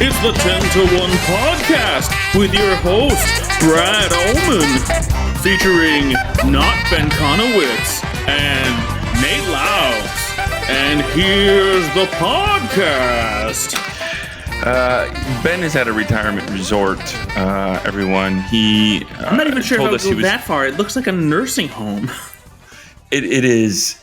It's the 10 to 1 podcast with your host, Brad Ullman, featuring not Ben Conowitz and Nate Louds. And here's the podcast. Ben is at a retirement resort, everyone. I'm not even sure if I would go that far. It looks like a nursing home. It is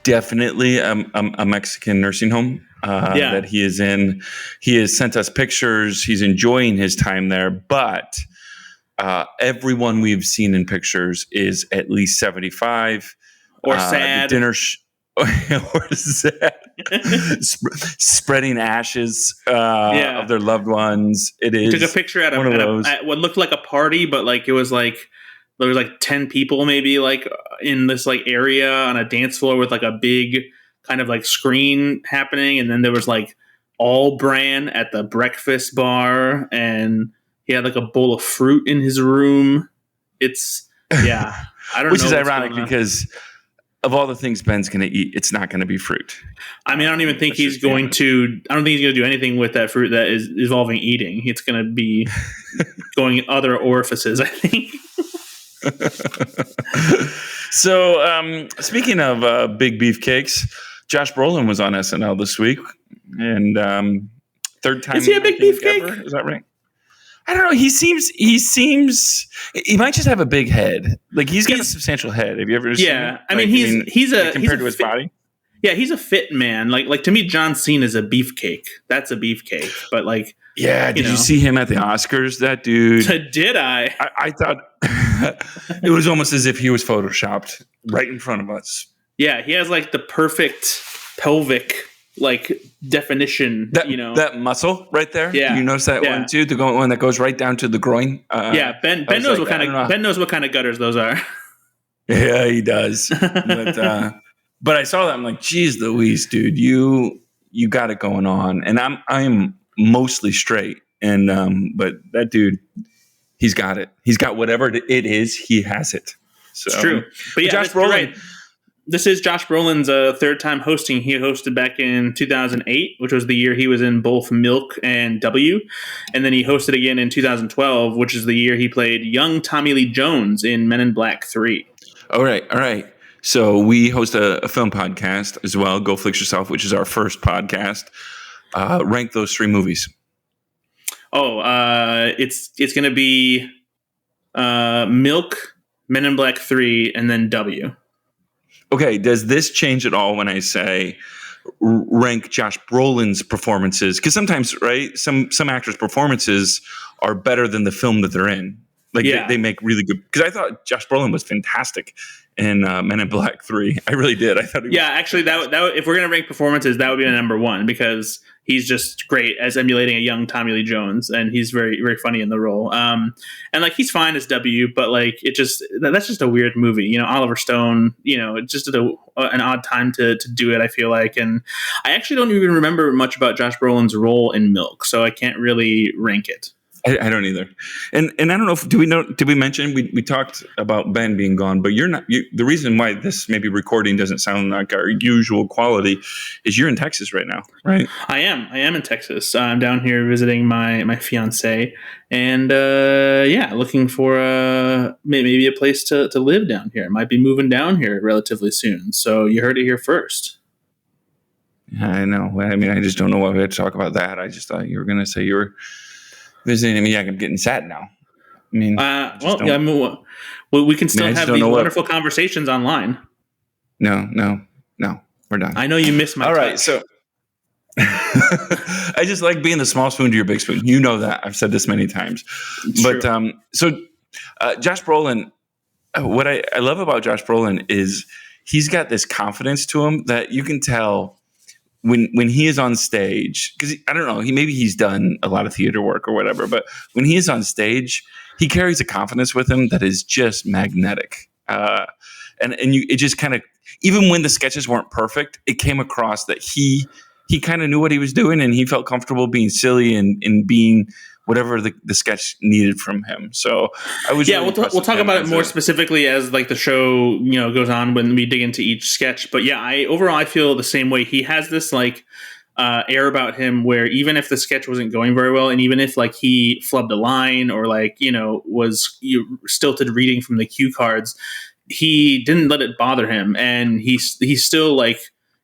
definitely a Mexican nursing home that he is in. He has sent us pictures. He's enjoying his time there, but everyone we've seen in pictures is at least 75. Or sad. Or sad. Spreading ashes of their loved ones. It is. He took a picture at what looked like a party, but like it was like there was like 10 people maybe like in this like area on a dance floor with like a big kind of like screen happening, and then there was like all bran at the breakfast bar, and he had like a bowl of fruit in his room. It's I don't know. Which is ironic because of all the things Ben's going to eat, it's not going to be fruit. I mean, I don't even think he's going to. I don't think he's going to do anything with that fruit that is involving eating. It's going to be going in other orifices, I think. So, speaking of big beefcakes, Josh Brolin was on SNL this week, and third time. Is he a big beefcake? Ever? Is that right? I don't know. He seems. He might just have a big head. Like he's got a substantial head. Have you ever seen him? I mean, he's compared to his body. Yeah, he's a fit man. Like to me, John Cena is a beefcake. That's a beefcake. But like, yeah, did you see him at the Oscars? That dude. Did I? I thought it was almost as if he was photoshopped right in front of us. Yeah, he has like the perfect pelvic like definition. That muscle right there. Yeah, you notice that one too. The one that goes right down to the groin. Ben knows Ben knows what kind of gutters those are. Yeah, he does. But I saw that. I'm like, geez, Louise, dude, you got it going on, and I'm mostly straight, and but that dude, he's got it. He's got whatever it is. He has it. So, it's true. But Josh Brolin. Right. This is Josh Brolin's third time hosting. He hosted back in 2008, which was the year he was in both Milk and W. And then he hosted again in 2012, which is the year he played young Tommy Lee Jones in Men in Black 3. All right. So we host a film podcast as well, Go Flix Yourself, which is our first podcast. Rank those three movies. It's going to be Milk, Men in Black 3, and then W. Okay, does this change at all when I say rank Josh Brolin's performances? Because sometimes, right, some actors' performances are better than the film that they're in. Like they make really good. Because I thought Josh Brolin was fantastic in Men in Black 3. I really did. I thought. Actually, that if we're gonna rank performances, that would be the number one because he's just great as emulating a young Tommy Lee Jones, and he's very very funny in the role. And like he's fine as W, but like that's just a weird movie. Oliver Stone. It's just an odd time to do it. I feel like, and I actually don't even remember much about Josh Brolin's role in Milk, so I can't really rank it. I don't either. And I don't know if did we mention we talked about Ben being gone, but you're not the reason why this maybe recording doesn't sound like our usual quality is you're in Texas right now, right? I am in Texas. I'm down here visiting my fiance and looking for maybe a place to live down here. I might be moving down here relatively soon. So you heard it here first. I know. I mean, I just don't know why we had to talk about that. I just thought you were going to say you were visiting me. I'm getting sad now. I mean, we can still have these wonderful conversations online. No, we're done. I know you miss my. All right, so I just like being the small spoon to your big spoon. You know that I've said this many times. But Josh Brolin, what I love about Josh Brolin is he's got this confidence to him that you can tell. When he is on stage, because I don't know, maybe he's done a lot of theater work or whatever, but when he is on stage, he carries a confidence with him that is just magnetic. It just kind of, even when the sketches weren't perfect, it came across that he kind of knew what he was doing and he felt comfortable being silly and being whatever the sketch needed from him. So I was we'll talk about it more specifically as like the show goes on when we dig into each sketch. But I feel the same way. He has this like air about him where even if the sketch wasn't going very well, and even if like he flubbed a line or like was stilted reading from the cue cards, he didn't let it bother him, and he still like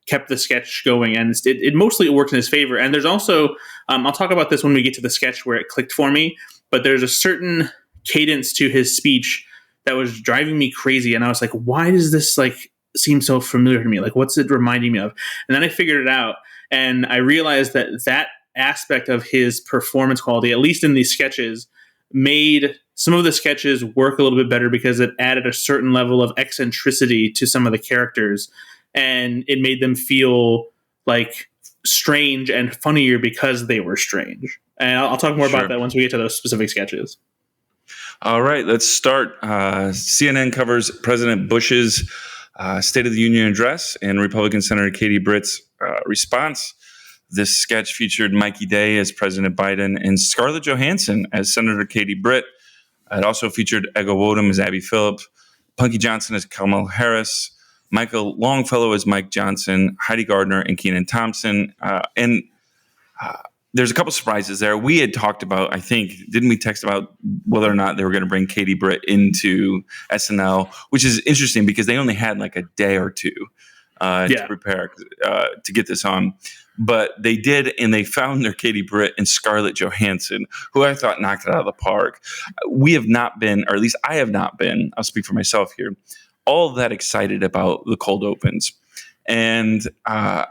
kept the sketch going, and it mostly worked in his favor. And there's also I'll talk about this when we get to the sketch where it clicked for me, but there's a certain cadence to his speech that was driving me crazy, and I was like, why does this like seem so familiar to me? Like, what's it reminding me of? And then I figured it out, and I realized that aspect of his performance quality, at least in these sketches, made some of the sketches work a little bit better because it added a certain level of eccentricity to some of the characters, and it made them feel like strange and funnier because they were strange. And I'll talk more about that once we get to those specific sketches. All right, let's start. CNN covers President Bush's State of the Union address and Republican Senator Katie Britt's response. This sketch featured Mikey Day as President Biden and Scarlett Johansson as Senator Katie Britt. It also featured Ego Wodum as Abby Phillip, Punky Johnson as Kamala Harris, Michael Longfellow as Mike Johnson, Heidi Gardner and Kenan Thompson. And there's a couple surprises there. We had talked about, I think, didn't we text about whether or not they were going to bring Katie Britt into SNL, which is interesting because they only had like a day or two to prepare to get this on. But they did, and they found their Katie Britt and Scarlett Johansson, who I thought knocked it out of the park. We have not been, or at least I have not been, I'll speak for myself here, all that excited about the cold opens. And I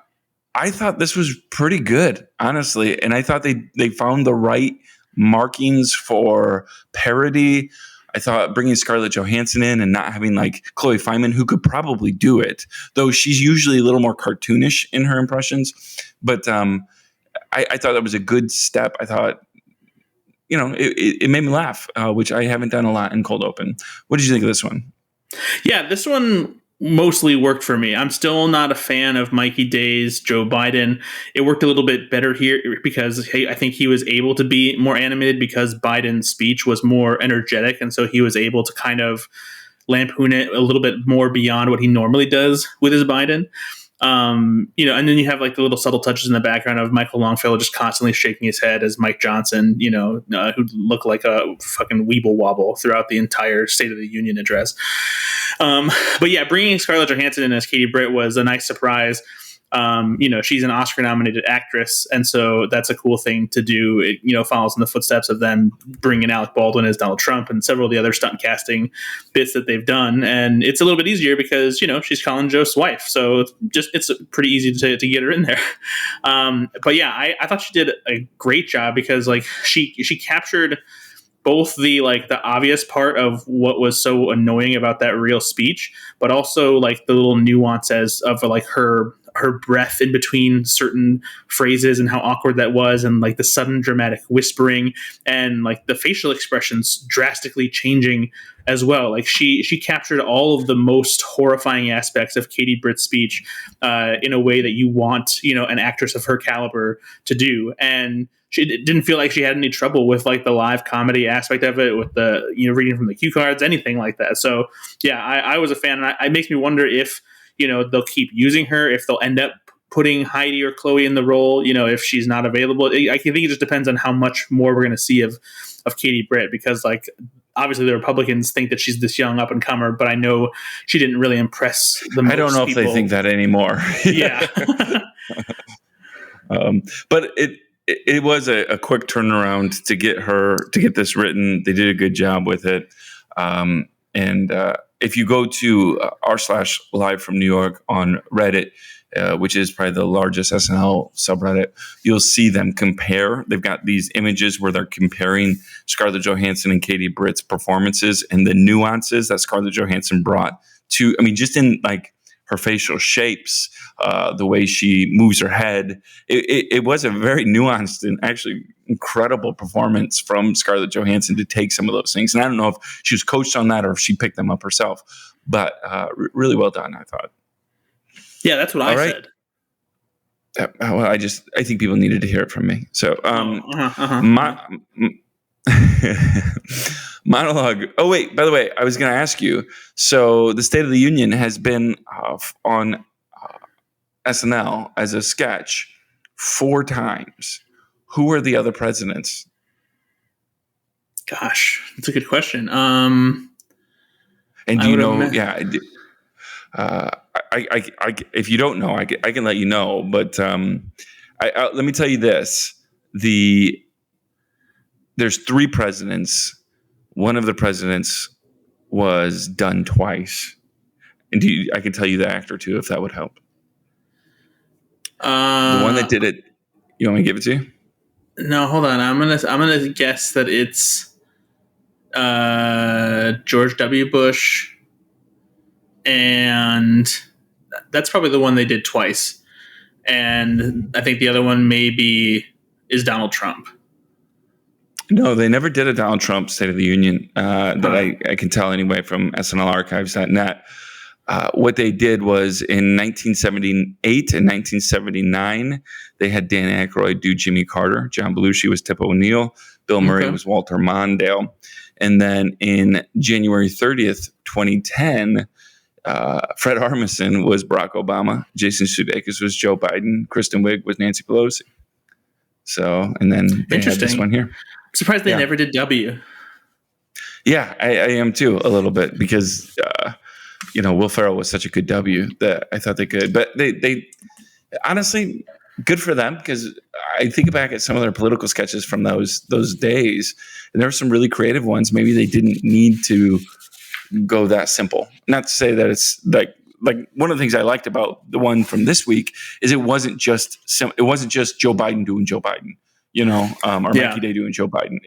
thought this was pretty good, honestly. And I thought they found the right markings for parody. I thought bringing Scarlett Johansson in and not having like Chloe Fineman, who could probably do it, though she's usually a little more cartoonish in her impressions. But I thought that was a good step. I thought, it made me laugh, which I haven't done a lot in cold open. What did you think of this one? Yeah, this one mostly worked for me. I'm still not a fan of Mikey Day's Joe Biden. It worked a little bit better here because I think he was able to be more animated because Biden's speech was more energetic. And so he was able to kind of lampoon it a little bit more beyond what he normally does with his Biden. And then you have like the little subtle touches in the background of Michael Longfellow just constantly shaking his head as Mike Johnson, who looked like a fucking weeble wobble throughout the entire State of the Union address. But yeah, bringing Scarlett Johansson in as Katie Britt was a nice surprise. She's an Oscar-nominated actress, and so that's a cool thing to do. It, follows in the footsteps of them bringing Alec Baldwin as Donald Trump and several of the other stunt casting bits that they've done. And it's a little bit easier because, she's Colin Jost's wife. So it's pretty easy to get her in there. But yeah, I thought she did a great job because like she captured both the obvious part of what was so annoying about that real speech, but also like the little nuances of like her breath in between certain phrases and how awkward that was, and like the sudden dramatic whispering and like the facial expressions drastically changing as well. Like she captured all of the most horrifying aspects of Katie Britt's speech in a way that you want, an actress of her caliber to do. And she didn't feel like she had any trouble with like the live comedy aspect of it, with the, reading from the cue cards, anything like that. So yeah, I was a fan, and it makes me wonder if, they'll keep using her, if they'll end up putting Heidi or Chloe in the role, if she's not available. I think it just depends on how much more we're going to see of Katie Britt, because like obviously the Republicans think that she's this young up and comer, but I know she didn't really impress the most I don't know people. if they think that anymore. Yeah. But it was a quick turnaround to get this written. They did a good job with it. If you go to r/live from New York on Reddit, which is probably the largest SNL subreddit, you'll see them compare. They've got these images where they're comparing Scarlett Johansson and Katie Britt's performances and the nuances that Scarlett Johansson brought to, just in like her facial shapes, the way she moves her head. It was a very nuanced and actually incredible performance from Scarlett Johansson to take some of those things. And I don't know if she was coached on that or if she picked them up herself, but really well done, I thought. Yeah, that's what I said. Well, I think people needed to hear it from me. So, monologue. Oh, wait, by the way, I was going to ask you. So the State of the Union has been on SNL as a sketch 4 times. Who are the other presidents? Gosh, that's a good question. And do you know? Yeah. If you don't know, I can let you know. But let me tell you this: there's 3 presidents. One of the presidents was done twice, and I can tell you the actor too, if that would help. The one that did it. You want me to give it to you? No, hold on. I'm gonna guess that it's George W. Bush, and that's probably the one they did twice. And I think the other one maybe is Donald Trump. No, they never did a Donald Trump State of the Union that I can tell anyway from SNLarchives.net. What they did was in 1978 and 1979, they had Dan Aykroyd do Jimmy Carter. John Belushi was Tip O'Neill. Bill Murray was Walter Mondale. And then in January 30th, 2010, Fred Armisen was Barack Obama. Jason Sudeikis was Joe Biden. Kristen Wiig was Nancy Pelosi. So, and then they had this one here. I'm surprised they never did W. Yeah, I am too, a little bit, because Will Ferrell was such a good W that I thought they could. But they honestly, good for them, because I think back at some of their political sketches from those days, and there were some really creative ones. Maybe they didn't need to go that simple. Not to say that it's like one of the things I liked about the one from this week is it wasn't just Joe Biden doing Joe Biden, or Mikey Day doing Joe Biden.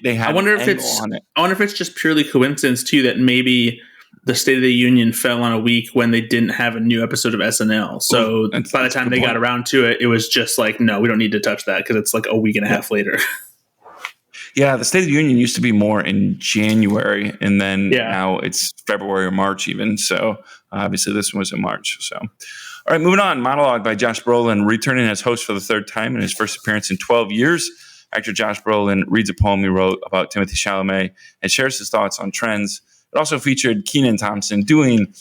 They had. I wonder if it's just purely coincidence too that maybe the State of the Union fell on a week when they didn't have a new episode of SNL. So by the time they got around to it, it was just like, no, we don't need to touch that because it's like a week and a half later. Yeah, the State of the Union used to be more in January, and then now it's February or March even. So obviously this one was in March. So, all right, moving on. Monologue by Josh Brolin, returning as host for the 3rd time in his first appearance in 12 years. Actor Josh Brolin reads a poem he wrote about Timothée Chalamet and shares his thoughts on trends. It also featured Kenan Thompson doing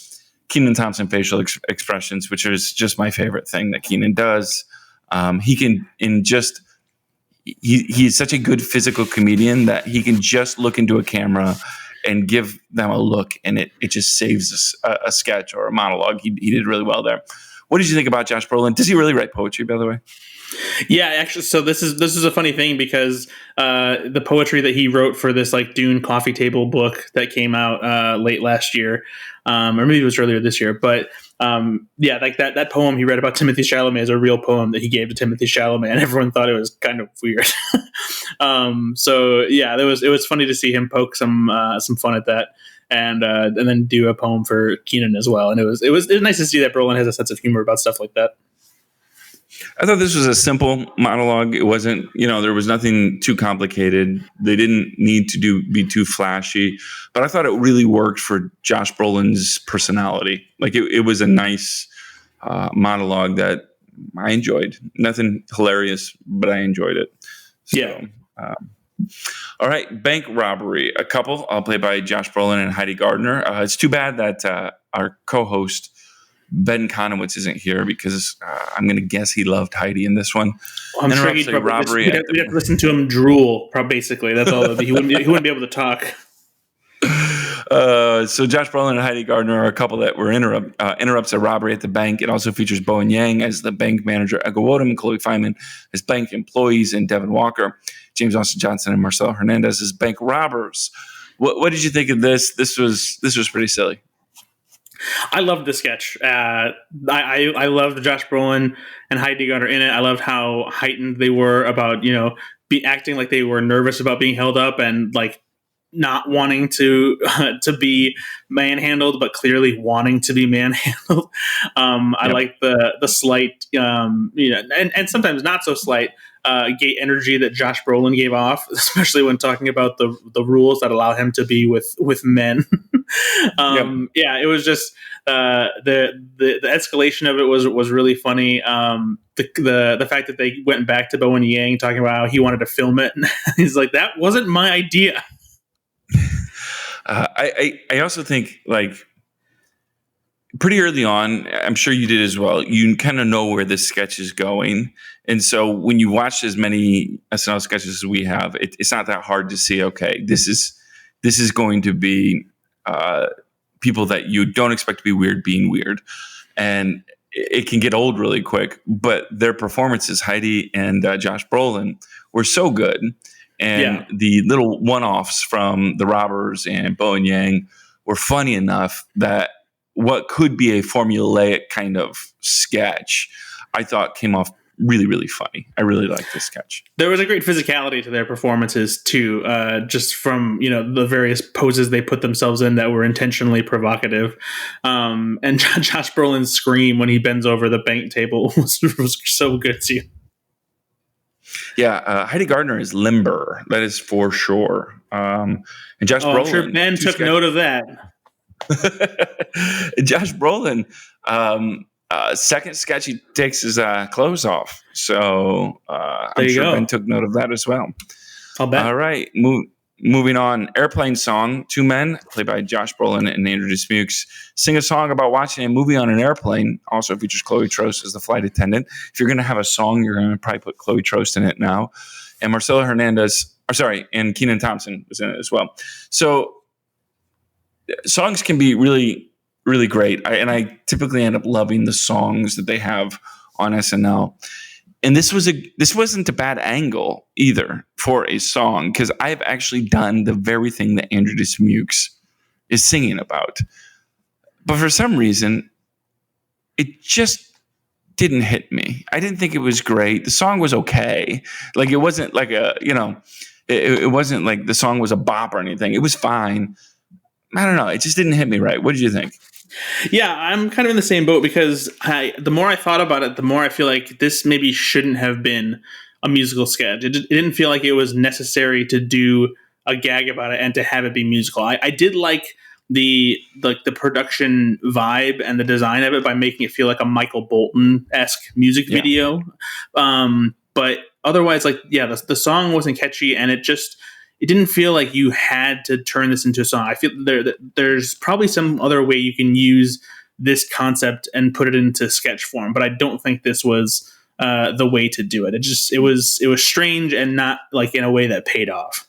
Kenan Thompson facial expressions, which is just my favorite thing that Kenan does. He's such a good physical comedian that he can just look into a camera and give them a look, and it just saves a sketch or a monologue. He did really well there. What did you think about Josh Brolin? Does he really write poetry, by the way? Yeah, actually. So this is a funny thing because the poetry that he wrote for this like Dune coffee table book that came out late last year, or maybe it was earlier this year, but like that poem he read about Timothée Chalamet is a real poem that he gave to Timothée Chalamet, and everyone thought it was kind of weird. It was funny to see him poke some fun at that, and then do a poem for Kenan as well. And it was nice to see that Brolin has a sense of humor about stuff like that. I thought this was a simple monologue. It wasn't, there was nothing too complicated. They didn't need to be too flashy, but I thought it really worked for Josh Brolin's personality. Like it was a nice monologue that I enjoyed. Nothing hilarious, but I enjoyed it. So, all right. Bank robbery. A couple, played by Josh Brolin and Heidi Gardner. It's too bad that our co-host Ben Conowitz isn't here because I'm going to guess he loved Heidi in this one. Well, I'm sure he'd probably we'd have to listen to him drool. Basically, that's all. He wouldn't be able to talk. So Josh Brolin and Heidi Gardner are a couple that were interrupts a robbery at the bank. It also features Bowen Yang as the bank manager, Edgar Woodham and Chloe Feynman as bank employees, and Devin Walker, James Austin Johnson, and Marcelo Hernandez as bank robbers. What did you think of this? This was pretty silly. I loved the sketch. I loved Josh Brolin and Heidi Gardner in it. I loved how heightened they were about, acting like they were nervous about being held up and like not wanting to be manhandled, but clearly wanting to be manhandled. I like the slight, and sometimes not so slight gay energy that Josh Brolin gave off, especially when talking about the rules that allow him to be with men. It was just the escalation of it was really funny. The fact that they went back to Bowen Yang talking about how he wanted to film it. He's like, that wasn't my idea. I also think like pretty early on, I'm sure you did as well, you kind of know where this sketch is going. And so when you watch as many SNL sketches as we have, it's not that hard to see, okay, this is going to be people that you don't expect to be weird being weird. And it can get old really quick, but their performances, Heidi and Josh Brolin, were so good. And the little one-offs from The Robbers and Bo and Yang were funny enough that what could be a formulaic kind of sketch, I thought came off really, really funny. I really liked this sketch. There was a great physicality to their performances too, just from the various poses they put themselves in that were intentionally provocative. And Josh Brolin's scream when he bends over the bank table was so good too. Yeah, Heidi Gardner is limber. That is for sure. And Josh Brolin. I'm sure Ben took note of that. Josh Brolin, second sketch, he takes his clothes off. So I'm sure Ben took note of that as well. I'll bet. All right. Moving on. Airplane Song. Two men, played by Josh Brolin and Andrew Dismukes, sing a song about watching a movie on an airplane. Also features Chloe Trost as the flight attendant. If you're going to have a song, you're going to probably put Chloe Trost in it now. And Marcelo Hernandez, and Kenan Thompson was in it as well. So songs can be really, really great. I typically end up loving the songs that they have on SNL. And this wasn't a bad angle either for a song, because I've actually done the very thing that Andrew Dismukes is singing about. But for some reason, it just didn't hit me. I didn't think it was great. The song was okay. Like, it wasn't like it wasn't like the song was a bop or anything. It was fine. I don't know. It just didn't hit me right. What did you think? Yeah, I'm kind of in the same boat, because the more I thought about it, the more I feel like this maybe shouldn't have been a musical sketch. It didn't feel like it was necessary to do a gag about it and to have it be musical. I did like the production vibe and the design of it by making it feel like a Michael Bolton-esque music video. But otherwise, the song wasn't catchy, and it didn't feel like you had to turn this into a song. I feel there's probably some other way you can use this concept and put it into sketch form, but I don't think this was the way to do it. It was strange and not like in a way that paid off.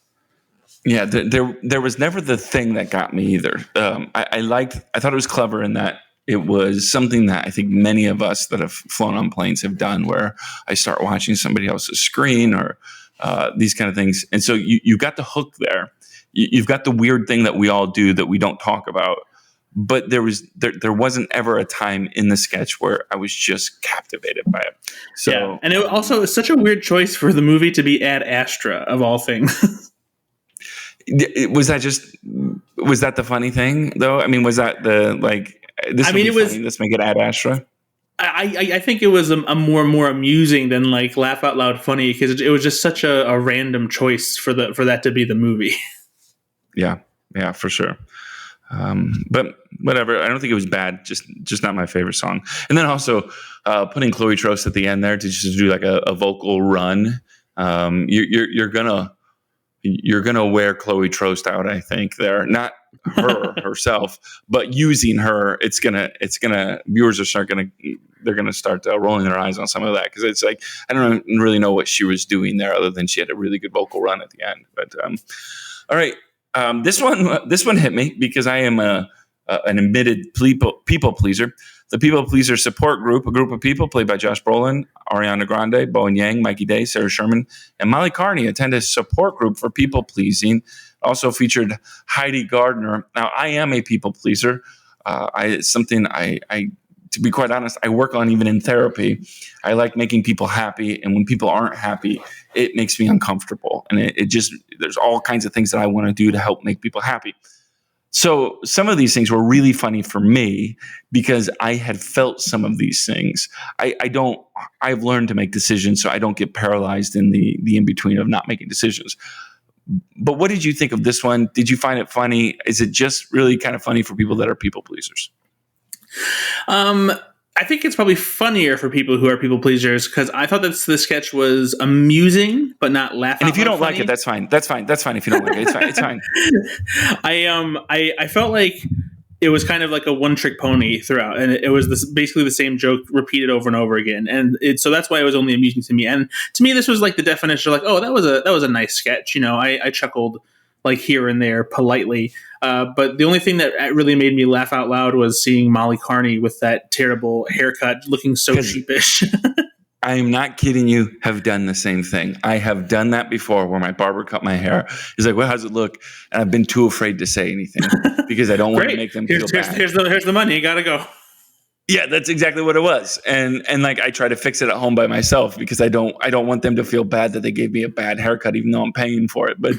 Yeah, there was never the thing that got me either. I thought it was clever in that it was something that I think many of us that have flown on planes have done, where I start watching somebody else's screen or these kind of things. And so you got the hook there. You've got the weird thing that we all do that we don't talk about. But there wasn't ever a time in the sketch where I was just captivated by it. So, yeah. And it also was such a weird choice for the movie to be Ad Astra, of all things. Was that the funny thing though? I mean, was that let's make it Ad Astra? I think it was a more amusing than like laugh out loud funny, because it was just such a random choice for that to be the movie. Yeah, for sure. But whatever. I don't think it was bad. Just not my favorite song. And then also putting Chloe Trost at the end there to just do like a vocal run. You're gonna wear Chloe Trost out, I think. There, not her herself, but using her, viewers they're gonna start rolling their eyes on some of that, because it's like I don't really know what she was doing there, other than she had a really good vocal run at the end. But all right, this one hit me because I am an admitted people pleaser. The People Pleaser Support Group, a group of people played by Josh Brolin, Ariana Grande, Bowen Yang, Mikey Day, Sarah Sherman, and Molly Carney, attend a support group for people pleasing. Also featured Heidi Gardner. Now, I am a people pleaser. It's something I, to be quite honest, I work on even in therapy. I like making people happy, and when people aren't happy, it makes me uncomfortable. And there's all kinds of things that I want to do to help make people happy. So some of these things were really funny for me because I had felt some of these things. I've learned to make decisions so I don't get paralyzed in the in-between of not making decisions. But what did you think of this one? Did you find it funny? Is it just really kind of funny for people that are people pleasers? I think it's probably funnier for people who are people pleasers, because I thought that the sketch was amusing, but not laughing. And if you don't like it, that's fine. That's fine. That's fine. If you don't like it, it's fine. It's fine. I felt like it was kind of like a one-trick pony throughout, and it was basically the same joke repeated over and over again, and so that's why it was only amusing to me. And to me, this was like the definition of like, oh, that was a nice sketch. I chuckled like here and there politely, but the only thing that really made me laugh out loud was seeing Molly Carney with that terrible haircut, looking so sheepish. I am not kidding you, have done the same thing. I have done that before where my barber cut my hair. He's like, well, how's it look? And I've been too afraid to say anything because I don't want to make them feel bad. Here's the money. You got to go. Yeah, that's exactly what it was. And like I try to fix it at home by myself because I don't want them to feel bad that they gave me a bad haircut even though I'm paying for it. But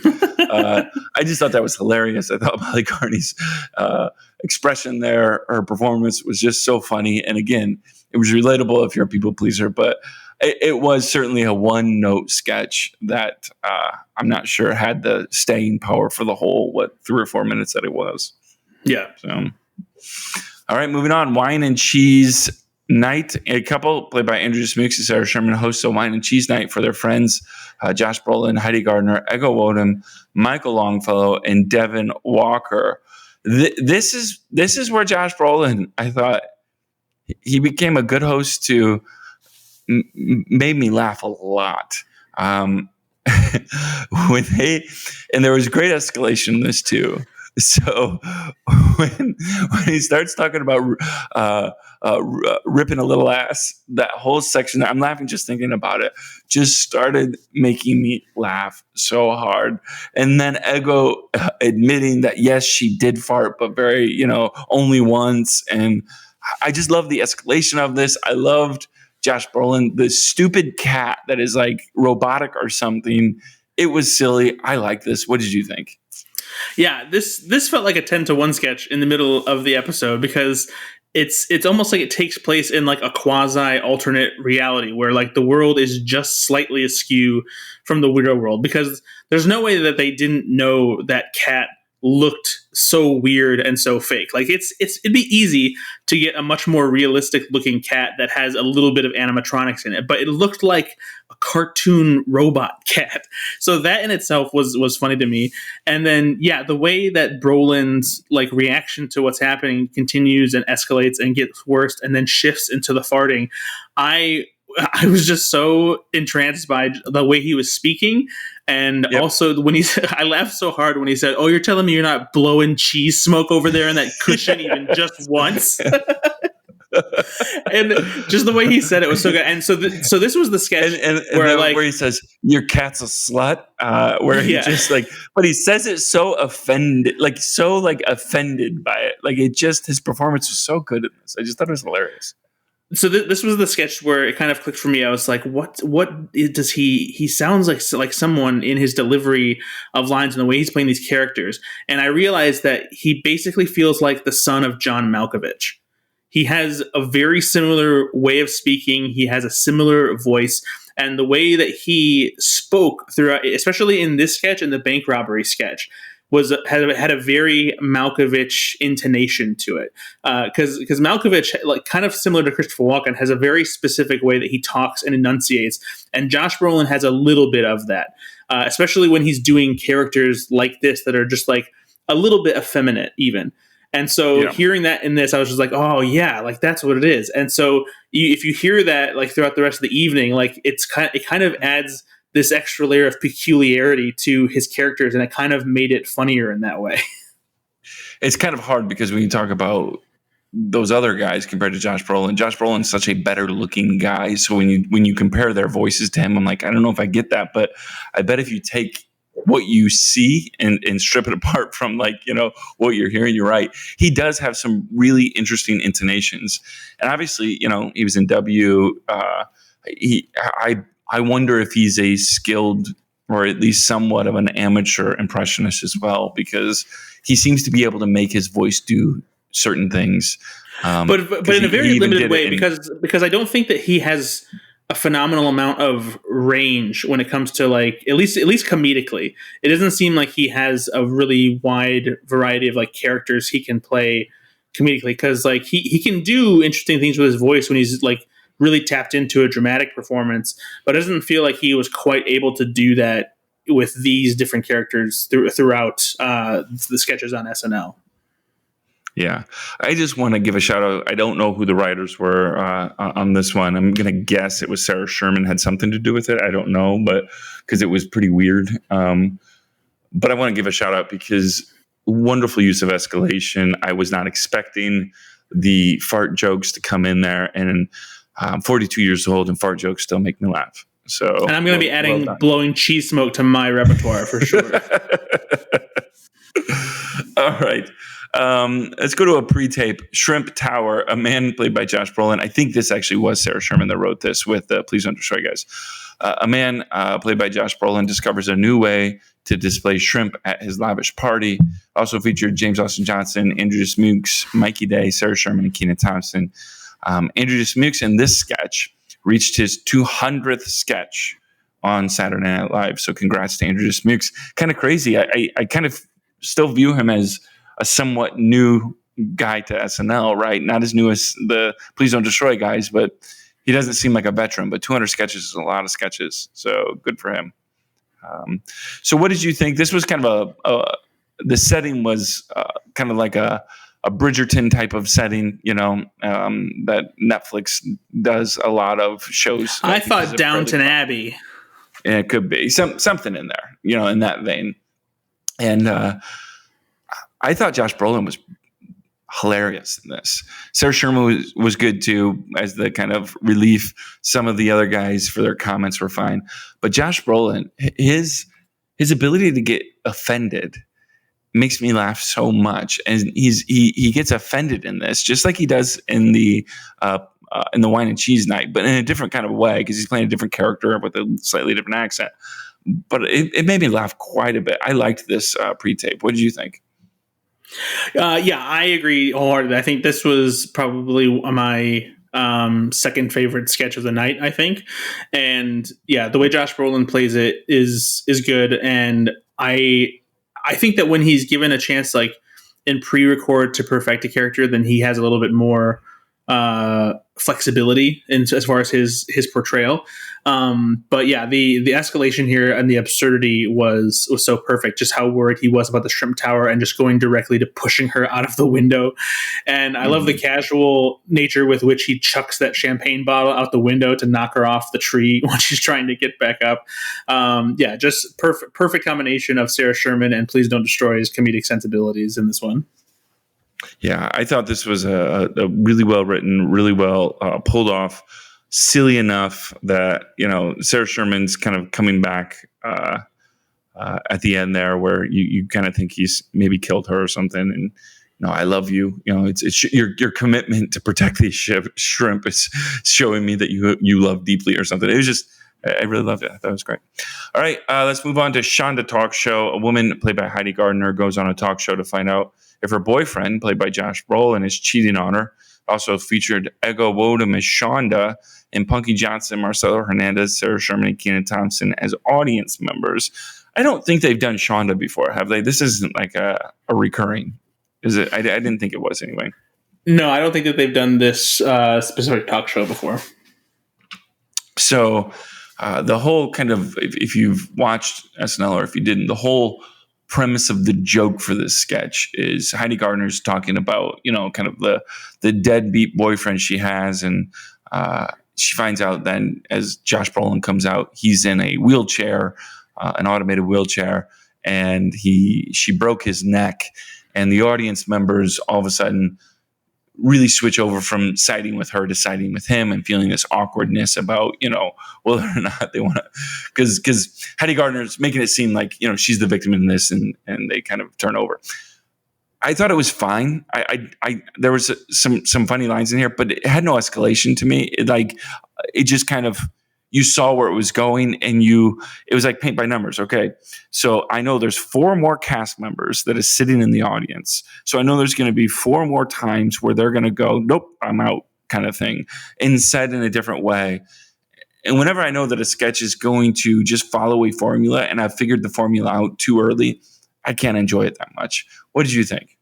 I just thought that was hilarious. I thought Molly Carney's expression there, her performance was just so funny. And again, it was relatable if you're a people pleaser, but it was certainly a one-note sketch that I'm not sure had the staying power for the whole 3 or 4 minutes that it was. Yeah. So, all right, moving on. Wine and Cheese Night. A couple played by Andrew Smooks and Sarah Sherman hosts a wine and cheese night for their friends Josh Brolin, Heidi Gardner, Ego Wodum, Michael Longfellow, and Devin Walker. This is where Josh Brolin, I thought, he became a good host too. Made me laugh a lot. And there was great escalation in this too. So when he starts talking about ripping a little ass, that whole section, I'm laughing just thinking about it, just started making me laugh so hard. And then Ego admitting that, yes, she did fart, but very, only once. And I just love the escalation of this. I loved Josh Brolin, the stupid cat that is like robotic or something. It was silly. I like this. What did you think? Yeah, this felt like a 10-to-1 sketch in the middle of the episode because it's almost like it takes place in like a quasi alternate reality where like the world is just slightly askew from the weirdo world, because there's no way that they didn't know that cat looked so weird and so fake. Like it'd be easy to get a much more realistic looking cat that has a little bit of animatronics in it, but it looked like a cartoon robot cat. So that in itself was funny to me. And then the way that Brolin's like reaction to what's happening continues and escalates and gets worse and then shifts into the farting. I was just so entranced by the way he was speaking. And also when I laughed so hard when he said, "Oh, you're telling me you're not blowing cheese smoke over there in that cushion even just once?" And just the way he said it was so good. And so this was the sketch where he says, "Your cat's a slut," where he just like, but he says it so offended by it. Like it just, his performance was so good in this. I just thought it was hilarious. So this was the sketch where it kind of clicked for me. I was like, what does he sounds like someone in his delivery of lines and the way he's playing these characters. And I realized that he basically feels like the son of John Malkovich. He has a very similar way of speaking. He has a similar voice, and the way that he spoke throughout, especially in this sketch and the bank robbery sketch, had a very Malkovich intonation to it, because Malkovich, like kind of similar to Christopher Walken, has a very specific way that he talks and enunciates, and Josh Brolin has a little bit of that, especially when he's doing characters like this that are just like a little bit effeminate even. And so hearing that in this, I was just like, oh yeah, like that's what it is. And so if you hear that like throughout the rest of the evening, like it kind of adds this extra layer of peculiarity to his characters, and it kind of made it funnier in that way. It's kind of hard because when you talk about those other guys compared to Josh Brolin's such a better looking guy. So when you compare their voices to him, I'm like, I don't know if I get that, but I bet if you take what you see and strip it apart from like, what you're hearing, you're right. He does have some really interesting intonations. And obviously, he was in W. I wonder if he's a skilled or at least somewhat of an amateur impressionist as well, because he seems to be able to make his voice do certain things. But in a very limited way, because I don't think that he has a phenomenal amount of range when it comes to like, at least comedically. It doesn't seem like he has a really wide variety of like characters he can play comedically, because like he can do interesting things with his voice when he's like really tapped into a dramatic performance, but it doesn't feel like he was quite able to do that with these different characters throughout the sketches on SNL. Yeah, I just want to give a shout out. I don't know who the writers were on this one. I'm going to guess it was Sarah Sherman had something to do with it. I don't know, but because it was pretty weird. But I want to give a shout out because wonderful use of escalation. I was not expecting the fart jokes to come in there, and I'm 42 years old, and fart jokes still make me laugh. So, and I'm going to be adding blowing cheese smoke to my repertoire for sure. All right. Let's go to a pre-tape. Shrimp Tower, a man played by Josh Brolin. I think this actually was Sarah Sherman that wrote this with Please Don't Destroy Guys. A man played by Josh Brolin discovers a new way to display shrimp at his lavish party. Also featured James Austin Johnson, Andrew Smooks, Mikey Day, Sarah Sherman, and Kenan Thompson. Andrew Smooks in this sketch reached his 200th sketch on Saturday Night Live. So congrats to Andrew Smooks. Kind of crazy. I kind of still view him as a somewhat new guy to SNL, right? Not as new as the Please Don't Destroy guys, but he doesn't seem like a veteran. But 200 sketches is a lot of sketches, so good for him. So what did you think? This was kind of the setting was kind of like a Bridgerton type of setting, that Netflix does a lot of shows. I thought Downton Abbey. Yeah, it could be something in there, in that vein. And I thought Josh Brolin was hilarious in this. Sarah Sherman was good too, as the kind of relief. Some of the other guys for their comments were fine, but Josh Brolin, his ability to get offended makes me laugh so much, and he gets offended in this, just like he does in the Wine and Cheese Night, but in a different kind of way because he's playing a different character with a slightly different accent. But it made me laugh quite a bit. I liked this pre-tape. What did you think? Yeah, I agree wholeheartedly. I think this was probably my second favorite sketch of the night, I think. And yeah, the way Josh Brolin plays it is good. And I think that when he's given a chance, like in pre-record, to perfect a character, then he has a little bit more flexibility as far as his portrayal. But yeah, the escalation here and the absurdity was so perfect. Just how worried he was about the shrimp tower and just going directly to pushing her out of the window. And I love the casual nature with which he chucks that champagne bottle out the window to knock her off the tree when she's trying to get back up. Yeah, just perfect combination of Sarah Sherman and Please Don't Destroy his comedic sensibilities in this one. Yeah, I thought this was a really well written, really well pulled off, silly enough that, Sarah Sherman's kind of coming back at the end there where you kind of think he's maybe killed her or something. And, I love you. It's your commitment to protect these shrimp is showing me that you love deeply or something. It was just, I really loved it. I thought it was great. All right, let's move on to Shonda Talk Show. A woman played by Heidi Gardner goes on a talk show to find out if her boyfriend, played by Josh Brolin, is cheating on her. Also featured Ego Wodum as Shonda and Punky Johnson, Marcelo Hernandez, Sarah Sherman, and Kenan Thompson as audience members. I don't think they've done Shonda before, have they? This isn't like a recurring, is it? I didn't think it was anyway. No, I don't think that they've done this specific talk show before. So the whole kind of, if you've watched SNL or if you didn't, the whole premise of the joke for this sketch is Heidi Gardner's talking about, kind of the deadbeat boyfriend she has. And she finds out then as Josh Brolin comes out, he's in a wheelchair, an automated wheelchair, and she broke his neck. And the audience members all of a sudden really switch over from siding with her to siding with him and feeling this awkwardness about, whether or not they want to, because Heidi Gardner's making it seem like, she's the victim in this and they kind of turn over. I thought it was fine. There was some funny lines in here, but it had no escalation to me. It just kind of, you saw where it was going and it was like paint by numbers. Okay. So I know there's 4 more cast members that is sitting in the audience. So I know there's going to be 4 more times where they're going to go, nope, I'm out kind of thing, and said in a different way. And whenever I know that a sketch is going to just follow a formula and I've figured the formula out too early, I can't enjoy it that much. What did you think?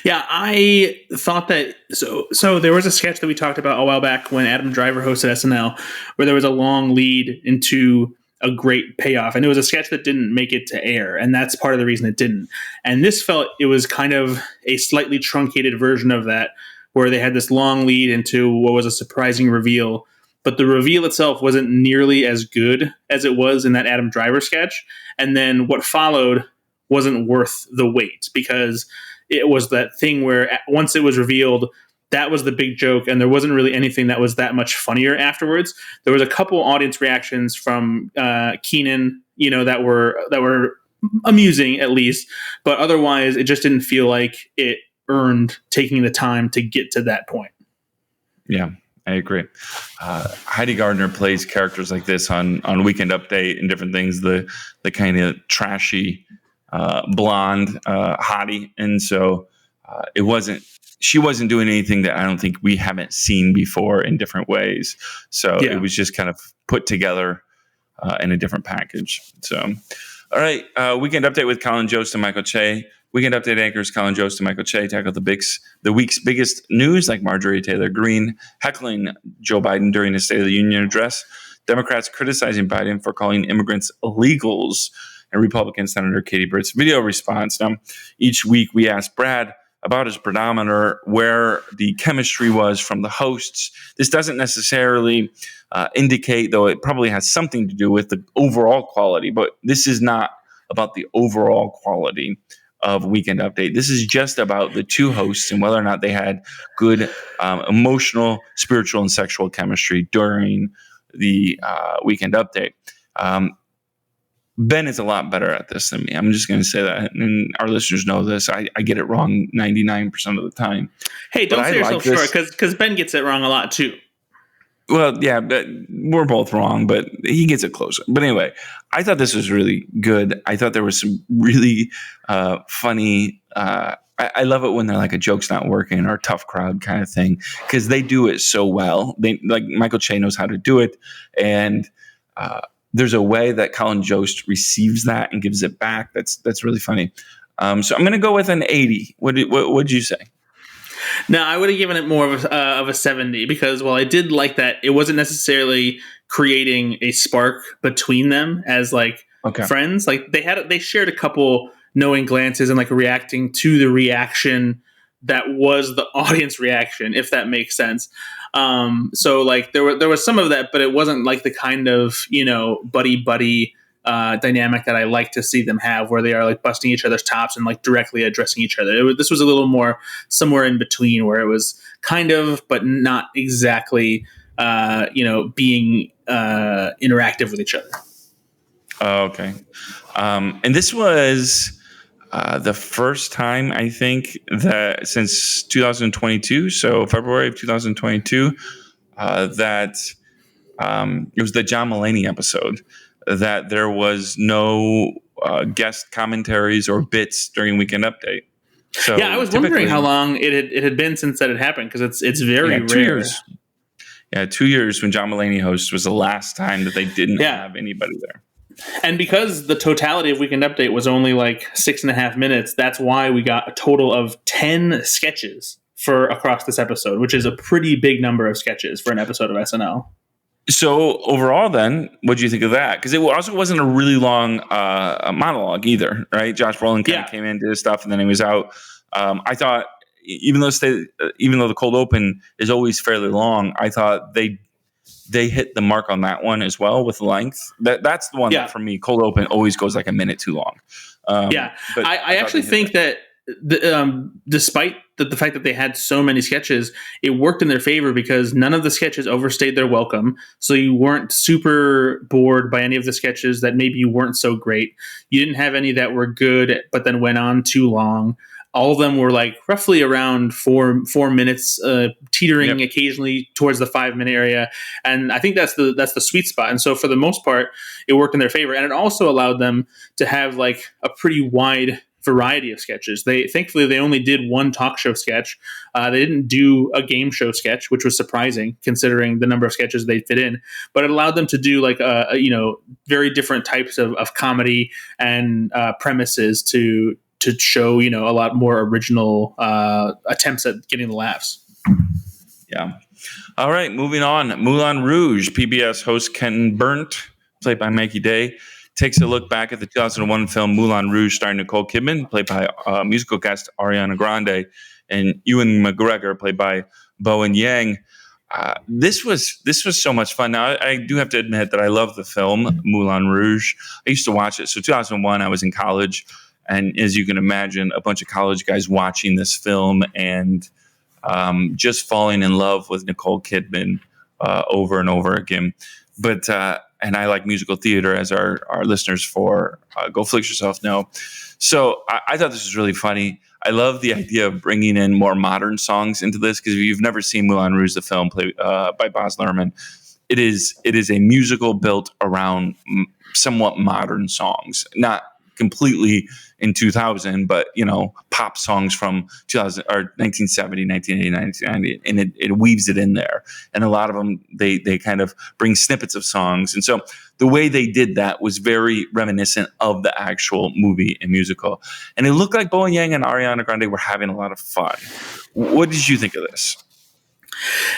Yeah, I thought that so there was a sketch that we talked about a while back when Adam Driver hosted SNL where there was a long lead into a great payoff. And it was a sketch that didn't make it to air, and that's part of the reason it didn't. And this felt it was kind of a slightly truncated version of that, where they had this long lead into what was a surprising reveal, but the reveal itself wasn't nearly as good as it was in that Adam Driver sketch. And then what followed wasn't worth the wait, because it was that thing where once it was revealed, that was the big joke, and there wasn't really anything that was that much funnier afterwards. There was a couple audience reactions from Keenan, that were amusing at least, but otherwise it just didn't feel like it earned taking the time to get to that point. Yeah, I agree. Heidi Gardner plays characters like this on Weekend Update and different things. The kind of trashy blonde hottie, and so she wasn't doing anything that I don't think we haven't seen before in different ways. So it was just kind of put together in a different package. So, all right, Weekend Update with Colin Jost and Michael Che. Weekend Update anchors Colin Jost and Michael Che tackle the week's biggest news, like Marjorie Taylor Greene heckling Joe Biden during his State of the Union address, Democrats criticizing Biden for calling immigrants illegals, and Republican Senator Katie Britt's video response. Now, each week we ask Brad about his pedometer, where the chemistry was from the hosts. This doesn't necessarily indicate, though it probably has something to do with the overall quality, but this is not about the overall quality of Weekend Update. This is just about the two hosts and whether or not they had good emotional, spiritual, and sexual chemistry during the Weekend Update. Ben is a lot better at this than me. I'm just going to say that. And our listeners know this. I get it wrong 99% of the time. Hey, don't say yourself short, because Ben gets it wrong a lot too. Well, yeah, but we're both wrong, but he gets it closer. But anyway, I thought this was really good. I thought there was some really funny. I love it when they're like a joke's not working or a tough crowd kind of thing, because they do it so well. They like Michael Che knows how to do it, and there's a way that Colin Jost receives that and gives it back. That's really funny. So I'm going to go with an 80. What'd you say? No, I would have given it more of a 70, because while I did like that, it wasn't necessarily creating a spark between them as friends. Like they shared a couple knowing glances and like reacting to the reaction that was the audience reaction, if that makes sense. So like there was some of that, but it wasn't like the kind of, buddy dynamic that I like to see them have, where they are like busting each other's tops and like directly addressing each other. This was a little more somewhere in between, where it was kind of, but not exactly, being interactive with each other. Okay. And this was the first time, I think, that since 2022, so February of 2022, that it was the John Mulaney episode, that there was no guest commentaries or bits during Weekend Update. So yeah, I was wondering how long it had been since that had happened, because it's very rare. 2 years. Yeah, 2 years when John Mulaney hosts was the last time that they didn't have anybody there. And because the totality of Weekend Update was only like 6.5 minutes, that's why we got a total of 10 sketches for across this episode, which is a pretty big number of sketches for an episode of SNL. So overall, then, what do you think of that? Because it also wasn't a really long monologue either, right? Josh Brolin kind of came in, did his stuff, and then he was out. I thought, even though the cold open is always fairly long, I thought they hit the mark on that one as well with length. That's the one that for me, cold open always goes like a minute too long. But I actually think that despite the fact that they had so many sketches, it worked in their favor, because none of the sketches overstayed their welcome. So you weren't super bored by any of the sketches that maybe weren't so great. You didn't have any that were good but then went on too long. All of them were like roughly around four minutes, teetering occasionally towards the 5-minute area. And I think that's the sweet spot. And so for the most part, it worked in their favor. And it also allowed them to have like a pretty wide variety of sketches. Thankfully they only did one talk show sketch. They didn't do a game show sketch, which was surprising considering the number of sketches they fit in. But it allowed them to do like very different types of comedy and premises to show a lot more original attempts at getting the laughs. Yeah. All right, moving on. Moulin Rouge. PBS host Ken Burnt played by Maggie Day, takes a look back at the 2001 film Moulin Rouge, starring Nicole Kidman, played by musical guest Ariana Grande, and Ewan McGregor, played by Bowen Yang. This was so much fun. Now, I do have to admit that I love the film Moulin Rouge. I used to watch it. So 2001, I was in college, and as you can imagine, a bunch of college guys watching this film and just falling in love with Nicole Kidman over and over again. But and I like musical theater, as our listeners for Go Flix Yourself know. So I thought this was really funny. I love the idea of bringing in more modern songs into this, because if you've never seen Moulin Rouge, the film played by Baz Luhrmann, it is a musical built around somewhat modern songs, not completely in 2000, but pop songs from 2000 or 1970, 1980, 1990, and it weaves it in there. And a lot of them, they kind of bring snippets of songs. And so the way they did that was very reminiscent of the actual movie and musical. And it looked like Bowen Yang and Ariana Grande were having a lot of fun. What did you think of this?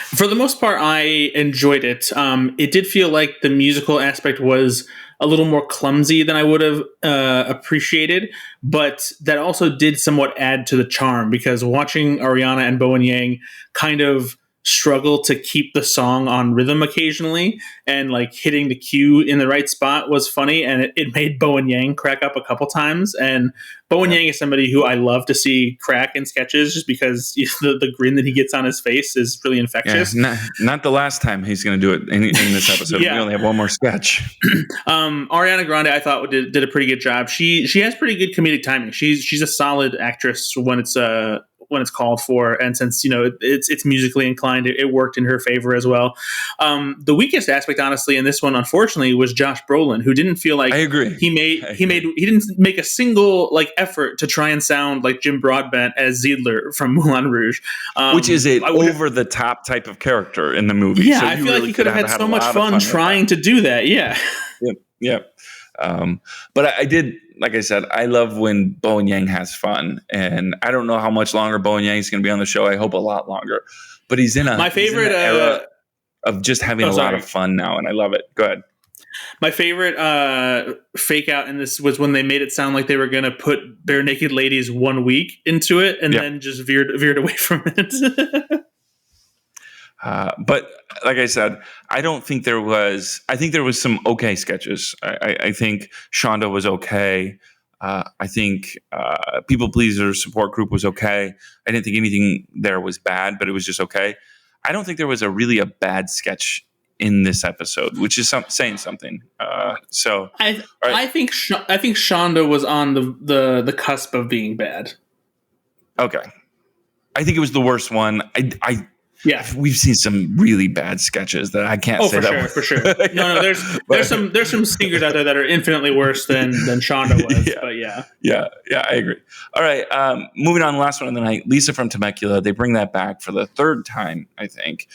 For the most part, I enjoyed it. It did feel like the musical aspect was a little more clumsy than I would have appreciated, but that also did somewhat add to the charm, because watching Ariana and Bowen Yang kind of struggle to keep the song on rhythm occasionally, and like hitting the cue in the right spot was funny, and it made Bowen Yang crack up a couple times. And Bowen Yang is somebody who I love to see crack in sketches, just because the grin that he gets on his face is really infectious. Yeah, not the last time he's going to do it in this episode. Yeah. We only have one more sketch. Ariana Grande, I thought did a pretty good job. She has pretty good comedic timing. She's a solid actress when it's called for, and since it's musically inclined, it worked in her favor as well. The weakest aspect, honestly, in this one, unfortunately, was Josh Brolin, who didn't feel like I agree. he didn't make a single effort to try and sound like Jim Broadbent as Ziedler from Moulin Rouge, which is an over the top type of character in the movie. Yeah, so I feel like he could have had so much fun trying to do that. Yeah. Yeah. But I did, like I said, I love when Bowen Yang has fun, and I don't know how much longer Bowen Yang is going to be on the show. I hope a lot longer, but he's in my favorite era of just having a lot of fun now, and I love it. Go ahead. My favorite fake out in this was when they made it sound like they were going to put Bare Naked Ladies 1 week into it, and then just veered away from it. But like I said, I think there was some okay sketches. I think Shonda was okay. I think People Pleaser Support Group was okay. I didn't think anything there was bad, but it was just okay. I don't think there was a bad sketch in this episode, which is saying something. I think Shonda was on the cusp of being bad. Okay, I think it was the worst one. Yeah, we've seen some really bad sketches that I can't say that. For sure. No, there's some singers out there that are infinitely worse than Shonda was. Yeah, I agree. All right, moving on. The last one of the night, Lisa from Temecula. They bring that back for the third time, I think.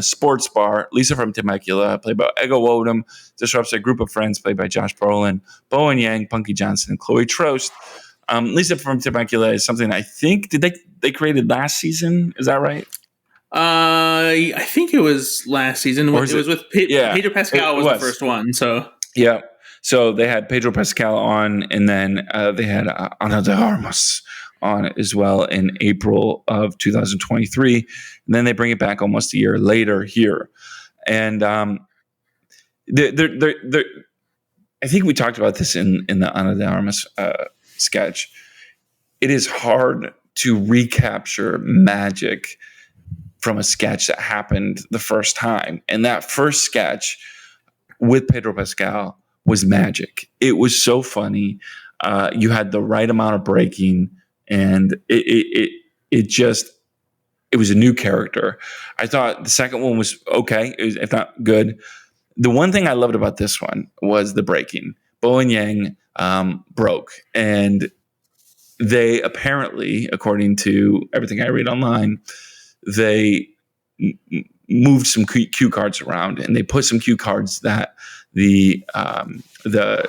Sports bar. Lisa from Temecula, played by Ego Odom, disrupts a group of friends, played by Josh Brolin, Bowen Yang, Punky Johnson, and Chloe Trost. Lisa from Temecula is something I think they created last season. Is that right? I think it was last season. It was with Pedro Pascal was the first one. So yeah, so they had Pedro Pascal on, and then they had Ana de Armas on it as well in April of 2023, and then they bring it back almost a year later here, and they're I think we talked about this in the Ana de Armas sketch. It is hard to recapture magic from a sketch that happened the first time. And that first sketch with Pedro Pascal was magic. It was so funny. You had the right amount of breaking, and it was a new character. I thought the second one was okay, if not good. The one thing I loved about this one was the breaking. Bowen Yang broke, and they apparently, according to everything I read online, they moved some cue cards around, and they put some cue cards that the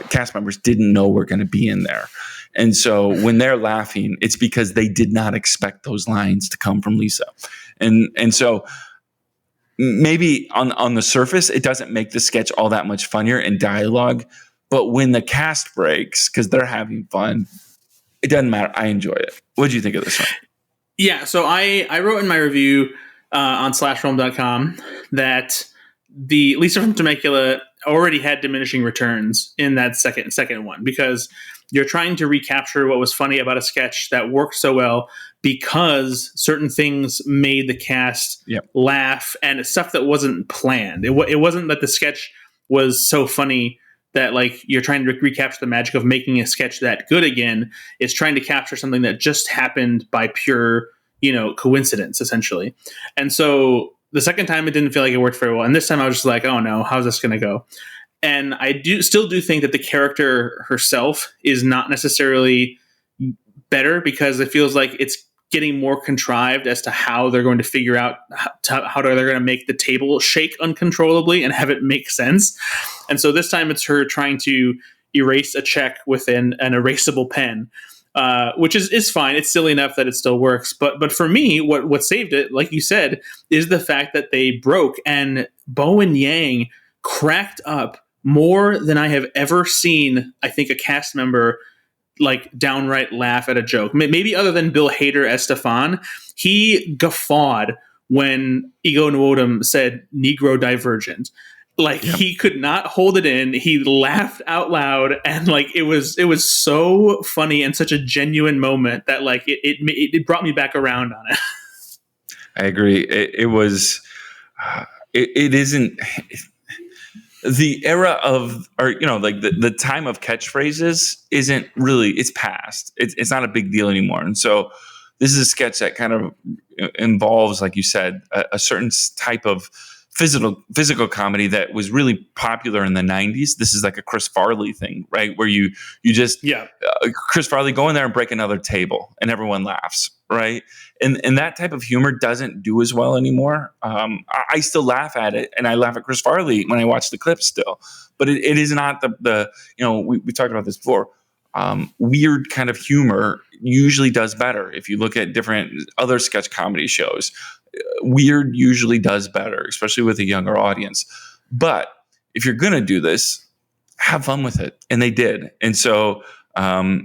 cast members didn't know were going to be in there. And so when they're laughing, it's because they did not expect those lines to come from Lisa. And so maybe on the surface, it doesn't make the sketch all that much funnier in dialogue. But when the cast breaks, because they're having fun, it doesn't matter. I enjoy it. What did you think of this one? Yeah, so I wrote in my review on slashfilm.com that the Lisa from Temecula already had diminishing returns in that second one, because you're trying to recapture what was funny about a sketch that worked so well because certain things made the cast laugh, and stuff that wasn't planned. It wasn't that the sketch was so funny that like you're trying to recapture the magic of making a sketch that good again. It's trying to capture something that just happened by pure, coincidence, essentially. And so the second time it didn't feel like it worked very well. And this time I was just like, oh no, how's this going to go? And I still do think that the character herself is not necessarily better, because it feels like it's getting more contrived as to how they're going to figure out how they're going to make the table shake uncontrollably and have it make sense. And so this time it's her trying to erase a check with an erasable pen, which is fine. It's silly enough that it still works. But for me, what saved it, like you said, is the fact that they broke, and Bowen Yang cracked up more than I have ever seen, I think, a cast member like downright laugh at a joke. Maybe other than Bill Hader as Stefan. He guffawed when Ego Nwodim said Negro Divergent. Like, he could not hold it in. He laughed out loud, and like it was so funny and such a genuine moment that like it brought me back around on it. I agree. It was. It isn't. The era of, or like the time of catchphrases isn't really, it's past. It's not a big deal anymore. And so this is a sketch that kind of involves, like you said, a certain type of physical comedy that was really popular in the 90s. This is like a Chris Farley thing, right? Where you just Chris Farley go in there and break another table and everyone laughs, right? And that type of humor doesn't do as well anymore. I still laugh at it, and I laugh at Chris Farley when I watch the clips still. But it is not the we talked about this before. Weird kind of humor usually does better. If you look at different other sketch comedy shows, weird usually does better, especially with a younger audience. But if you're going to do this, have fun with it. And they did. And so, I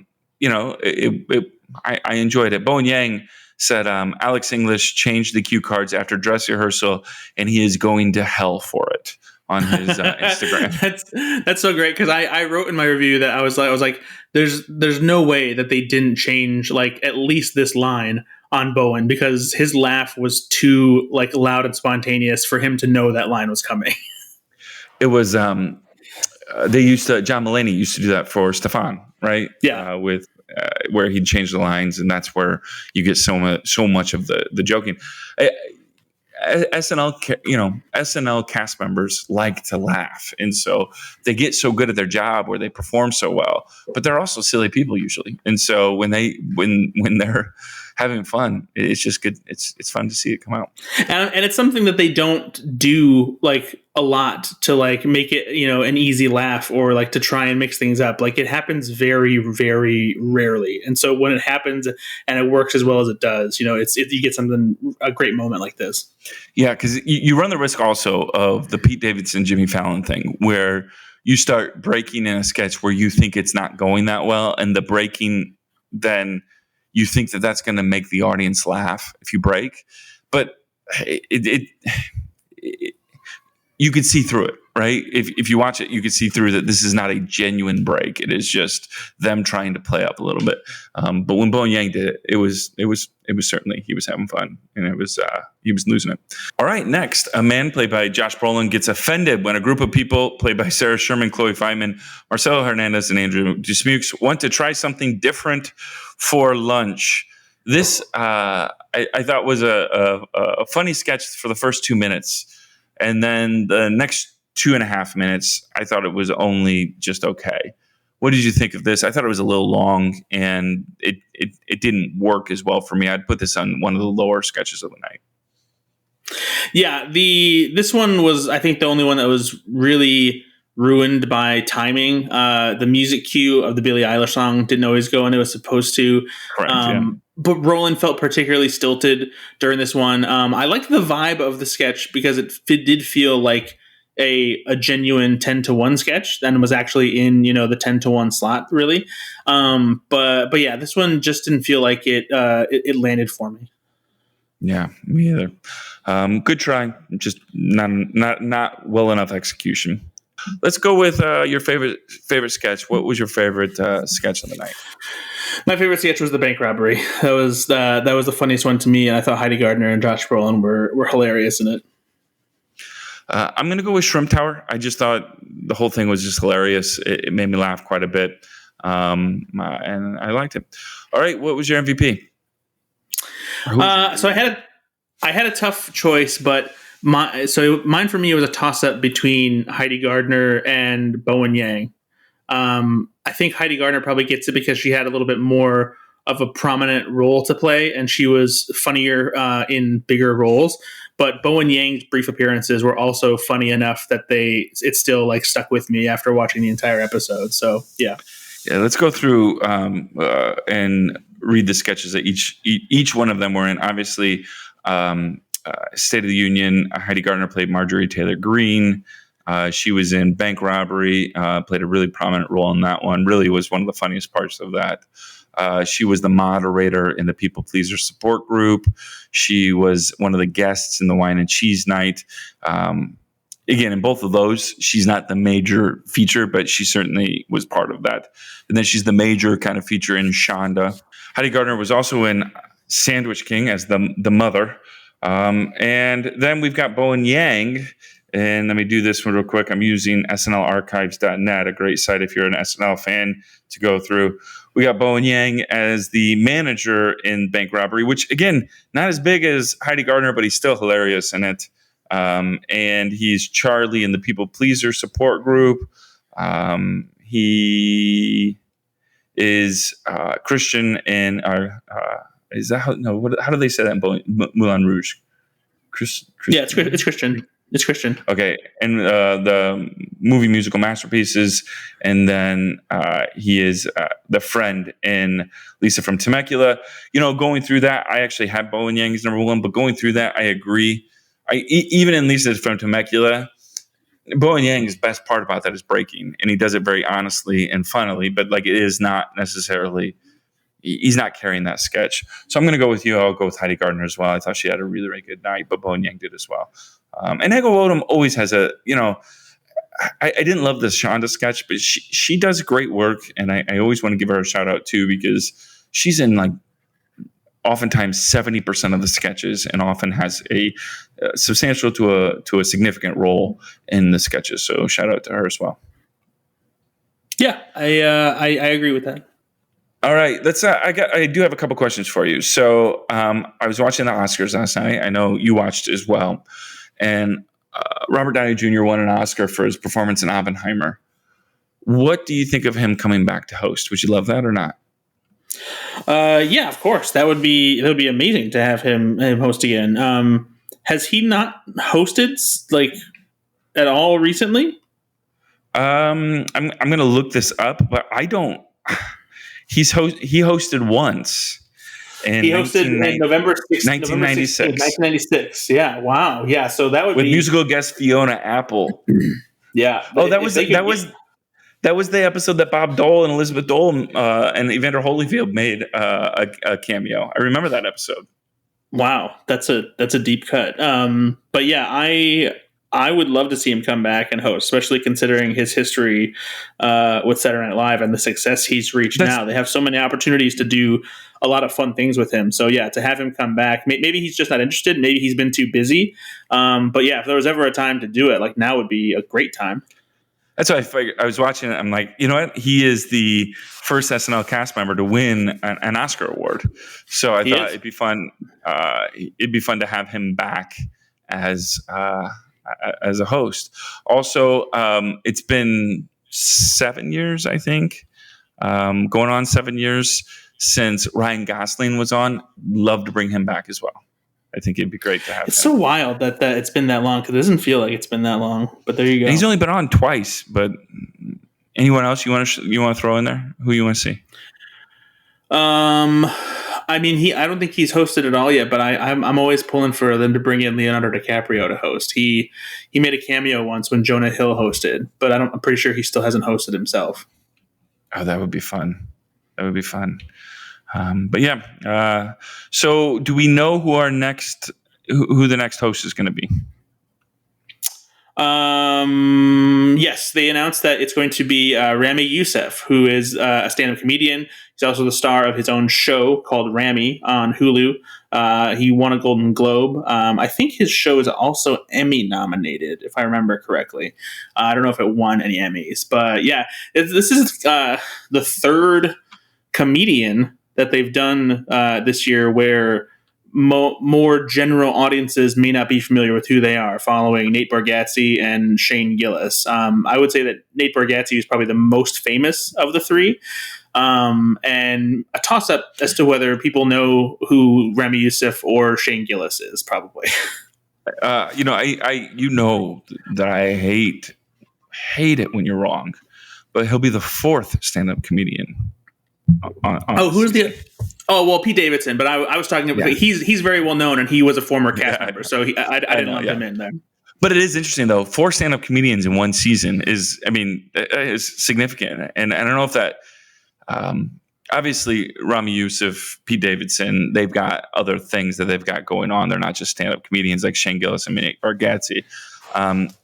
enjoyed it. Bowen Yang said Alex English changed the cue cards after dress rehearsal, and he is going to hell for it on his Instagram. That's so great, because I wrote in my review that I was like, there's no way that they didn't change like at least this line on Bowen, because his laugh was too like loud and spontaneous for him to know that line was coming. It was John Mulaney used to do that for Stefan, right? Yeah, with where he'd change the lines, and that's where you get so much of the joking. SNL cast members like to laugh, and so they get so good at their job where they perform so well. But they're also silly people usually, and so when they're having fun, it's just good. It's fun to see it come out, and it's something that they don't do like a lot to like make it an easy laugh, or like to try and mix things up. Like, it happens very, very rarely, and so when it happens and it works as well as it does, you get a great moment like this. Yeah, because you run the risk also of the Pete Davidson, Jimmy Fallon thing, where you start breaking in a sketch where you think it's not going that well, and the breaking, then you think that that's going to make the audience laugh if you break, but you could see through it, right? If you watch it, you could see through that this is not a genuine break. It is just them trying to play up a little bit. But when Bowen Yang did it, it was certainly, he was having fun, and it was he was losing it. All right, next, a man played by Josh Brolin gets offended when a group of people played by Sarah Sherman, Chloe Feynman, Marcelo Hernandez, and Andrew Dismukes want to try something different for lunch. This I thought was a funny sketch for the first 2 minutes. And then the next 2.5 minutes, I thought it was only just okay. What did you think of this? I thought it was a little long, and it didn't work as well for me. I'd put this on one of the lower sketches of the night. Yeah, this one was, I think, the only one that was really ruined by timing. The music cue of the Billie Eilish song didn't always go when it was supposed to. Correct. Yeah. But Brolin felt particularly stilted during this one. I liked the vibe of the sketch because it did feel like a genuine 10-to-1 sketch and was actually in, the 10-to-1 slot, really. But yeah, this one just didn't feel like it landed for me. Yeah, me either. Good try, just not well enough execution. Let's go with your favorite sketch. What was your favorite sketch of the night? My favorite sketch was the bank robbery. That was the funniest one to me. I thought Heidi Gardner and Josh Brolin were hilarious in it. I'm going to go with Shrimp Tower. I just thought the whole thing was just hilarious. It made me laugh quite a bit, and I liked it. All right, what was your MVP? So I had a tough choice, but mine for me was a toss up between Heidi Gardner and Bowen Yang. I think Heidi Gardner probably gets it because she had a little bit more of a prominent role to play, and she was funnier in bigger roles. But Bowen Yang's brief appearances were also funny enough that it still like stuck with me after watching the entire episode. So yeah. Yeah, let's go through and read the sketches that each one of them were in. Obviously, State of the Union, Heidi Gardner played Marjorie Taylor Greene. She was in Bank Robbery, played a really prominent role in that one. Really was one of the funniest parts of that. She was the moderator in the People Pleaser support group. She was one of the guests in the Wine and Cheese Night. Again, in both of those, she's not the major feature, but she certainly was part of that. And then she's the major kind of feature in Shonda. Heidi Gardner was also in Sandwich King as the mother. And then we've got Bowen Yang. And let me do this one real quick. I'm using SNLarchives.net, a great site if you're an SNL fan to go through. We got Bowen Yang as the manager in Bank Robbery, which, again, not as big as Heidi Gardner, but he's still hilarious in it. And he's Charlie in the People Pleaser support group. He is Christian in is that how? No, how do they say that in Moulin Rouge? Yeah, it's Christian. It's Christian. Okay, and the movie musical masterpieces, and then he is the friend in Lisa from Temecula. Going through that, I actually had Bowen Yang as number one, but going through that, I agree. Even in Lisa from Temecula, Bowen Yang's best part about that is breaking, and he does it very honestly and funnily, but like it is not necessarily. He's not carrying that sketch. So I'm going to go with you. I'll go with Heidi Gardner as well. I thought she had a really, really good night, but Bowen Yang did as well. And Ego Odom always has I didn't love the Shonda sketch, but she does great work. And I always want to give her a shout out too, because she's in like oftentimes 70% of the sketches and often has a substantial to a significant role in the sketches. So shout out to her as well. Yeah, I agree with that. All right, let's. I do have a couple questions for you. So I was watching the Oscars last night. I know you watched as well, and Robert Downey Jr. won an Oscar for his performance in Oppenheimer. What do you think of him coming back to host? Would you love that or not? Yeah, of course. That would be amazing to have him host again. Has he not hosted like at all recently? I'm going to look this up, but I don't. He hosted once. He hosted in November 6th, 1996. 1996. Yeah. Wow. Yeah. So that would with be musical guest Fiona Apple. Yeah. Oh, that was the episode that Bob Dole and Elizabeth Dole and Evander Holyfield made a cameo. I remember that episode. Wow, that's a deep cut. But yeah, I would love to see him come back and host, especially considering his history with Saturday Night Live and the success he's reached now. They have so many opportunities to do a lot of fun things with him. So yeah, to have him come back, maybe he's just not interested. Maybe he's been too busy. But yeah, if there was ever a time to do it, like now would be a great time. That's what I figured. I was watching it. I'm like, you know what? He is the first SNL cast member to win an Oscar award. So I thought it'd be fun. It'd be fun to have him back as a host. Also, it's been 7 years, I think, going on 7 years since Ryan Gosling was on. Love to bring him back as well. I think it'd be great to have. It's so wild that it's been that long, because it doesn't feel like it's been that long. But there you go. And he's only been on twice. But anyone else you want to throw in there? Who you want to see? I mean, I don't think he's hosted at all yet, but I'm always pulling for them to bring in Leonardo DiCaprio to host. He made a cameo once when Jonah Hill hosted, but I'm pretty sure he still hasn't hosted himself. Oh, that would be fun. That would be fun. But yeah. So do we know who the next host is going to be? Yes, they announced that it's going to be Ramy Youssef, who is a stand-up comedian. He's also the star of his own show called Ramy on Hulu. He won a Golden Globe. I think his show is also Emmy nominated, if I remember correctly. I don't know if it won any Emmys, but yeah, this is the third comedian that they've done this year where more general audiences may not be familiar with who they are, following Nate Bargatze and Shane Gillis. I would say that Nate Bargatze is probably the most famous of the three. And a toss-up as to whether people know who Ramy Youssef or Shane Gillis is, probably. I that I hate it when you're wrong, but he'll be the fourth stand-up comedian. Who's the? Oh, well, Pete Davidson, but I was talking about he's very well known, and he was a former cast member, so I didn't lump him in there. But it is interesting, though. 4 stand-up comedians in one season is significant, and I don't know if that. Obviously, Ramy Youssef, Pete Davidson, they've got other things that they've got going on. They're not just stand-up comedians like Shane Gillis and Nate Bargatze,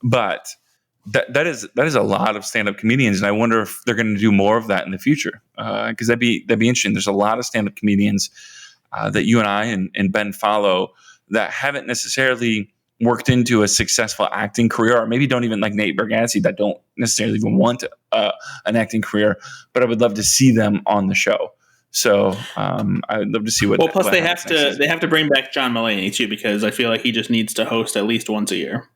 but. That is a lot of stand-up comedians, and I wonder if they're going to do more of that in the future, because that'd be interesting. There's a lot of stand-up comedians that you and I and Ben follow that haven't necessarily worked into a successful acting career, or maybe don't even, like Nate Bargatze, that don't necessarily even want an acting career, but I would love to see them on the show. So I would love to see what. Well, plus they have to bring back John Mulaney too, because I feel like he just needs to host at least once a year.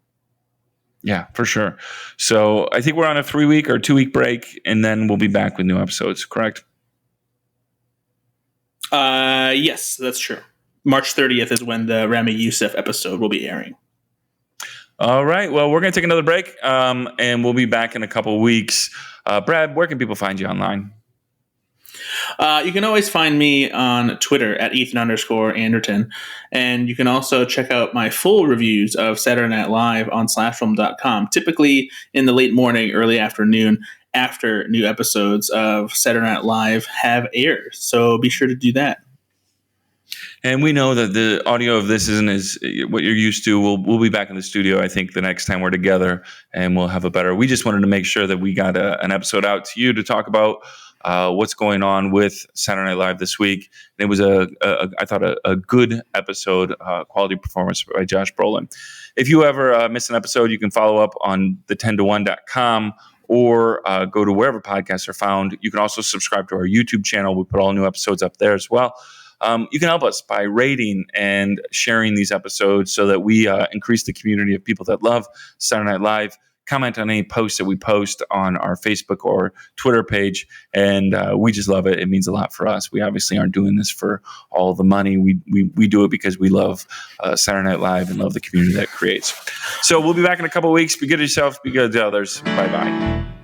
Yeah, for sure. So I think we're on a 3-week or 2-week break, and then we'll be back with new episodes, correct? Yes, that's true. March 30th is when the Ramy Youssef episode will be airing. All right. Well, we're going to take another break, and we'll be back in a couple of weeks. Brad, where can people find you online? You can always find me on Twitter at Ethan_Anderton. And you can also check out my full reviews of Saturday Night Live on slashfilm.com, typically in the late morning, early afternoon, after new episodes of Saturday Night Live have aired. So be sure to do that. And we know that the audio of this isn't as what you're used to. We'll be back in the studio, I think, the next time we're together, and we'll have a better. We just wanted to make sure that we got an episode out to you to talk about what's going on with Saturday Night Live this week. And it was I thought a good episode, quality performance by Josh Brolin. If you ever miss an episode, you can follow up on the10to1.com or go to wherever podcasts are found. You can also subscribe to our YouTube channel. We put all new episodes up there as well. You can help us by rating and sharing these episodes so that we increase the community of people that love Saturday Night Live. Comment on any posts that we post on our Facebook or Twitter page, and we just love it. It means a lot for us. We obviously aren't doing this for all the money. We do it because we love Saturday Night Live and love the community that it creates. So we'll be back in a couple of weeks. Be good to yourself. Be good to others. Bye-bye.